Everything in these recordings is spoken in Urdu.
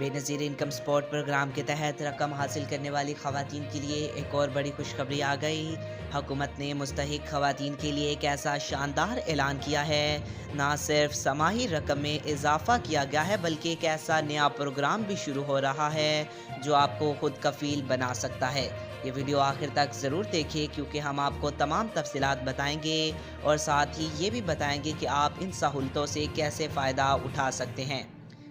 بے نظیر انکم سپورٹ پروگرام کے تحت رقم حاصل کرنے والی خواتین کے لیے ایک اور بڑی خوشخبری آ گئی۔ حکومت نے مستحق خواتین کے لیے ایک ایسا شاندار اعلان کیا ہے۔ نہ صرف سماہی رقم میں اضافہ کیا گیا ہے بلکہ ایک ایسا نیا پروگرام بھی شروع ہو رہا ہے جو آپ کو خود کفیل بنا سکتا ہے۔ یہ ویڈیو آخر تک ضرور دیکھیں کیونکہ ہم آپ کو تمام تفصیلات بتائیں گے اور ساتھ ہی یہ بھی بتائیں گے کہ آپ ان سہولتوں سے کیسے فائدہ اٹھا سکتے ہیں۔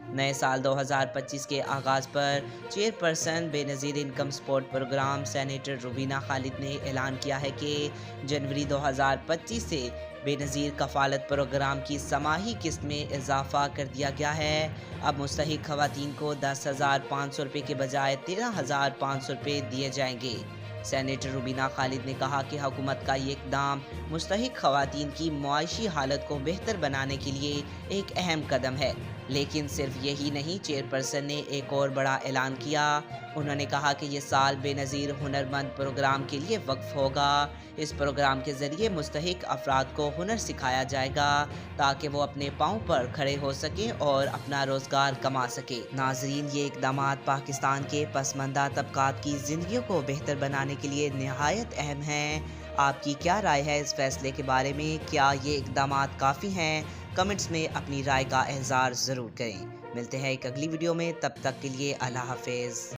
نئے سال 2025 کے آغاز پر chairperson Benazir income support programme senator Rubina Khalid نے اعلان کیا ہے کہ جنوری 2025 سے بے نظیر کفالت پروگرام کی سماہی قسط میں اضافہ کر دیا گیا ہے۔ اب مستحق خواتین کو 10,500 روپے کے بجائے 13,500 روپے دیے جائیں گے۔ سینیٹر روبینہ خالد نے کہا کہ حکومت کا یہ اقدام مستحق خواتین کی معاشی حالت کو بہتر بنانے کے لیے ایک اہم قدم ہے۔ لیکن صرف یہی نہیں، چیئرپرسن نے ایک اور بڑا اعلان کیا۔ انہوں نے کہا کہ یہ سال بے نظیر ہنر مند پروگرام کے لیے وقف ہوگا۔ اس پروگرام کے ذریعے مستحق افراد کو ہنر سکھایا جائے گا تاکہ وہ اپنے پاؤں پر کھڑے ہو سکیں اور اپنا روزگار کما سکیں۔ ناظرین، یہ اقدامات پاکستان کے پسماندہ طبقات کی زندگیوں کو بہتر بنانے کے لیے نہایت اہم ہیں۔ آپ کی کیا رائے ہے اس فیصلے کے بارے میں؟ کیا یہ اقدامات کافی ہیں؟ کمنٹس میں اپنی رائے کا اظہار ضرور کریں۔ ملتے ہیں ایک اگلی ویڈیو میں، تب تک کے لیے اللہ حافظ۔